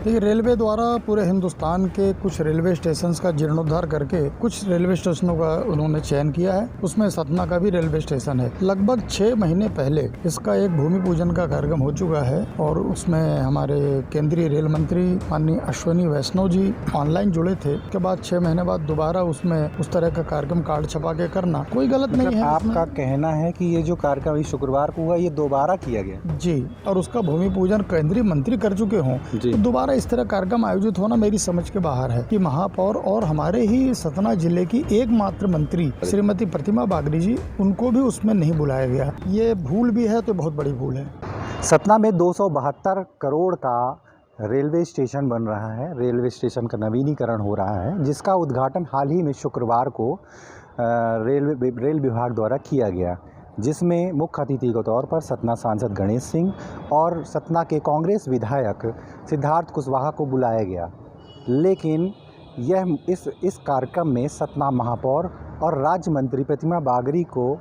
देखिए, रेलवे द्वारा पूरे हिंदुस्तान के कुछ रेलवे स्टेशंस का जीर्णोद्धार करके कुछ रेलवे स्टेशनों का उन्होंने चयन किया है। उसमें सतना का भी रेलवे स्टेशन है। लगभग 6 महीने पहले इसका एक भूमि पूजन का कार्यक्रम हो चुका है और उसमें हमारे केंद्रीय रेल मंत्री माननीय अश्विनी वैष्णव जी ऑनलाइन जुड़े थे। उसके बाद 6 महीने बाद दोबारा उसमें उस तरह का कार्यक्रम कार्ड छपा के करना कोई गलत नहीं है। आपका कहना है कि ये जो कार्यक्रम शुक्रवार को हुआ ये दोबारा किया गया जी, और उसका भूमि पूजन केंद्रीय मंत्री कर चुके हों तो दोबारा इस तरह कार्यक्रम आयोजित होना मेरी समझ के बाहर है कि महापौर और हमारे ही सतना जिले की एकमात्र मंत्री श्रीमती प्रतिमा बागरी जी, उनको भी उसमें नहीं बुलाया गया। ये भूल भी है तो बहुत बड़ी भूल है। सतना में 272 करोड़ का रेलवे स्टेशन बन रहा है। रेलवे स्टेशन का नवीनीकरण हो रहा है, जिसका उद्घाटन हाल ही में शुक्रवार को रेल विभाग द्वारा किया गया, जिसमें मुख्य अतिथि के तौर पर सतना सांसद गणेश सिंह और सतना के कांग्रेस विधायक सिद्धार्थ कुशवाहा को बुलाया गया। लेकिन इस कार्यक्रम में सतना महापौर और राज्य मंत्री प्रतिमा बागरी को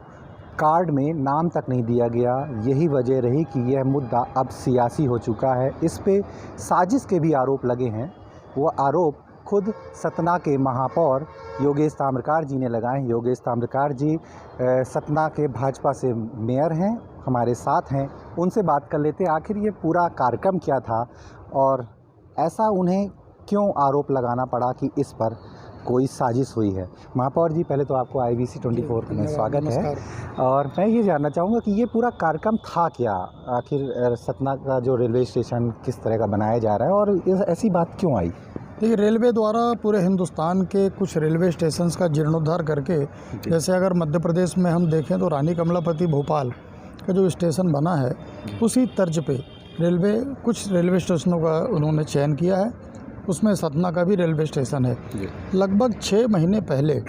कार्ड में नाम तक नहीं दिया गया। यही वजह रही कि यह मुद्दा अब सियासी हो चुका है। इस पे साजिश के भी आरोप लगे हैं। वो आरोप खुद सतना के महापौर योगेश ताम्रकार जी ने लगाए हैं। योगेश ताम्रकार जी सतना के भाजपा से मेयर हैं, हमारे साथ हैं। उनसे बात कर लेते हैं आखिर ये पूरा कार्यक्रम क्या था और ऐसा उन्हें क्यों आरोप लगाना पड़ा कि इस पर कोई साजिश हुई है। महापौर जी, पहले तो आपको IBC 24 में स्वागत है और मैं ये जानना चाहूँगा कि ये पूरा कार्यक्रम था क्या, आखिर सतना का जो रेलवे स्टेशन किस तरह का बनाया जा रहा है और ऐसी बात क्यों आई। देखिए, रेलवे द्वारा पूरे हिंदुस्तान के कुछ रेलवे स्टेशंस का जीर्णोद्धार करके, जैसे अगर मध्य प्रदेश में हम देखें तो रानी कमलापति भोपाल का जो स्टेशन बना है, उसी तर्ज पे कुछ रेलवे स्टेशनों का उन्होंने चयन किया है। उसमें सतना का भी रेलवे स्टेशन है। लगभग 6 महीने पहले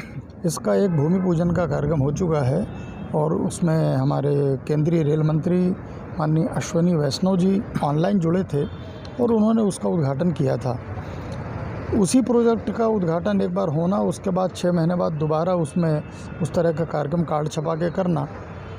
इसका एक भूमि पूजन का कार्यक्रम हो चुका है और उसमें हमारे केंद्रीय रेल मंत्री माननीय अश्विनी वैष्णव जी ऑनलाइन जुड़े थे और उन्होंने उसका उद्घाटन किया था। उसी प्रोजेक्ट का उद्घाटन एक बार होना, उसके बाद 6 महीने बाद दोबारा उसमें उस तरह का कार्यक्रम कार्ड छपा के करना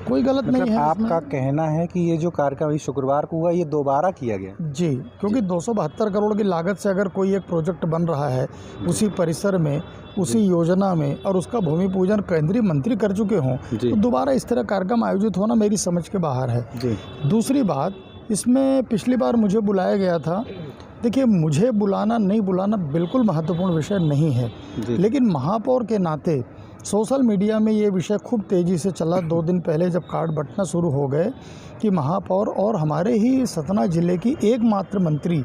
कोई गलत नहीं है। आपका कहना है कि ये जो कार्यक्रम शुक्रवार को हुआ ये दोबारा किया गया जी, क्योंकि 272 करोड़ की लागत से अगर कोई एक प्रोजेक्ट बन रहा है उसी परिसर में, उसी योजना में, और उसका भूमि पूजन केंद्रीय मंत्री कर चुके हों तो दोबारा इस तरह कार्यक्रम आयोजित होना मेरी समझ के बाहर है। दूसरी बात, इसमें पिछली बार मुझे बुलाया गया था। देखिए, मुझे बुलाना नहीं बुलाना बिल्कुल महत्वपूर्ण विषय नहीं है, लेकिन महापौर के नाते सोशल मीडिया में ये विषय खूब तेज़ी से चला। 2 दिन पहले जब कार्ड बंटना शुरू हो गए कि महापौर और हमारे ही सतना जिले की एकमात्र मंत्री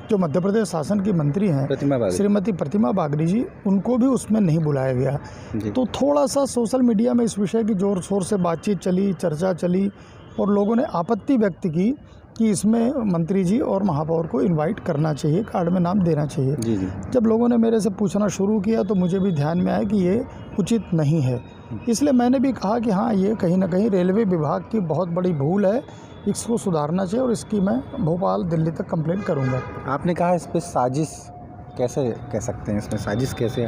जो मध्य प्रदेश शासन की मंत्री हैं श्रीमती प्रतिमा बागरी जी, उनको भी उसमें नहीं बुलाया गया। तो थोड़ा सा सोशल मीडिया में इस विषय की ज़ोर शोर से बातचीत चली, चर्चा चली और लोगों ने आपत्ति व्यक्त की कि इसमें मंत्री जी और महापौर को इनवाइट करना चाहिए, कार्ड में नाम देना चाहिए। जब लोगों ने मेरे से पूछना शुरू किया तो मुझे भी ध्यान में आया कि ये उचित नहीं है। इसलिए मैंने भी कहा कि हाँ, ये कहीं ना कहीं रेलवे विभाग की बहुत बड़ी भूल है, इसको सुधारना चाहिए और इसकी मैं भोपाल दिल्ली तक कंप्लेन करूँगा। आपने कहा इस पर साजिश कैसे कह सकते हैं, इसमें साजिश कैसे,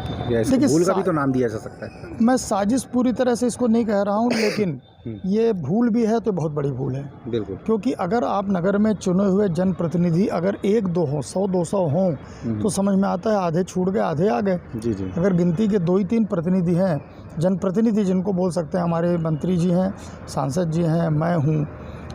भूल का भी तो नाम दिया जा सकता है। मैं साजिश पूरी तरह से इसको नहीं कह रहा हूँ, लेकिन ये भूल भी है तो बहुत बड़ी भूल है। बिल्कुल, क्योंकि अगर आप नगर में चुने हुए जनप्रतिनिधि अगर 1-2 हों, 100-200 हों तो समझ में आता है आधे छूट गए आधे आ गए। अगर गिनती के 2-3 प्रतिनिधि हैं, जनप्रतिनिधि जिनको बोल सकते हैं, हमारे मंत्री जी हैं, सांसद जी हैं, मैं हूँ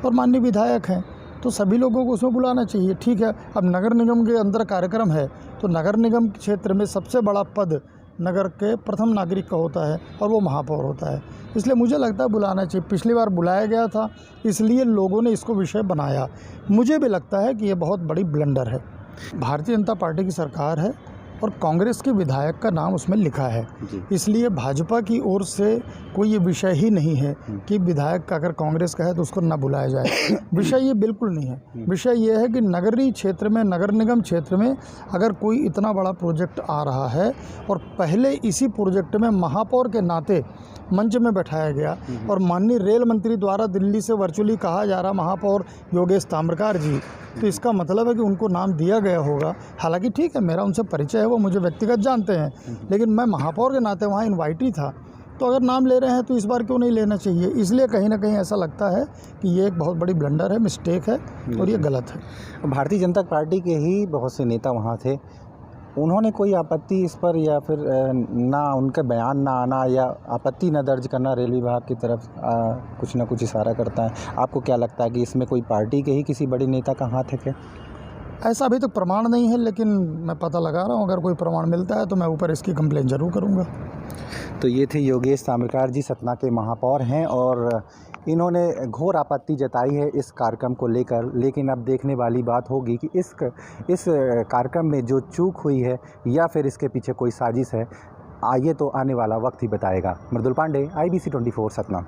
और माननीय विधायक हैं, तो सभी लोगों को उसमें बुलाना चाहिए। ठीक है, अब नगर निगम के अंदर कार्यक्रम है तो नगर निगम क्षेत्र में सबसे बड़ा पद नगर के प्रथम नागरिक का होता है और वो महापौर होता है, इसलिए मुझे लगता है बुलाना चाहिए। पिछली बार बुलाया गया था इसलिए लोगों ने इसको विषय बनाया। मुझे भी लगता है कि ये बहुत बड़ी ब्लंडर है। भारतीय जनता पार्टी की सरकार है और कांग्रेस के विधायक का नाम उसमें लिखा है, इसलिए भाजपा की ओर से कोई ये विषय ही नहीं है कि विधायक का अगर कांग्रेस का है तो उसको ना बुलाया जाए। विषय ये बिल्कुल नहीं है। विषय ये है कि नगरीय क्षेत्र में, नगर निगम क्षेत्र में अगर कोई इतना बड़ा प्रोजेक्ट आ रहा है और पहले इसी प्रोजेक्ट में महापौर के नाते मंच में बैठाया गया और माननीय रेल मंत्री द्वारा दिल्ली से वर्चुअली कहा जा रहा महापौर योगेश ताम्रकार जी, तो इसका मतलब है कि उनको नाम दिया गया होगा। हालांकि ठीक है, मेरा उनसे परिचय है, वो मुझे व्यक्तिगत जानते हैं, लेकिन मैं महापौर के नाते वहाँ इन्वाइटी था तो अगर नाम ले रहे हैं तो इस बार क्यों नहीं लेना चाहिए। इसलिए कहीं ना कहीं ऐसा लगता है कि ये एक बहुत बड़ी ब्लंडर है, मिस्टेक है और ये गलत है। भारतीय जनता पार्टी के ही बहुत से नेता वहाँ थे, उन्होंने कोई आपत्ति इस पर, या फिर ना उनका बयान ना आना या आपत्ति न दर्ज करना रेल विभाग की तरफ कुछ ना कुछ इशारा करता है। आपको क्या लगता है कि इसमें कोई पार्टी के ही किसी बड़े नेता का हाथ है क्या? ऐसा अभी तक प्रमाण नहीं है, लेकिन मैं पता लगा रहा हूँ, अगर कोई प्रमाण मिलता है तो मैं ऊपर इसकी कंप्लेंट जरूर करूँगा। तो ये थे योगेश ताम्रकार जी, सतना के महापौर हैं, और इन्होंने घोर आपत्ति जताई है इस कार्यक्रम को लेकर। लेकिन अब देखने वाली बात होगी कि इस कार्यक्रम में जो चूक हुई है या फिर इसके पीछे कोई साजिश है, ये तो आने वाला वक्त ही बताएगा। मृदुल पांडे, IBC 24 सतना।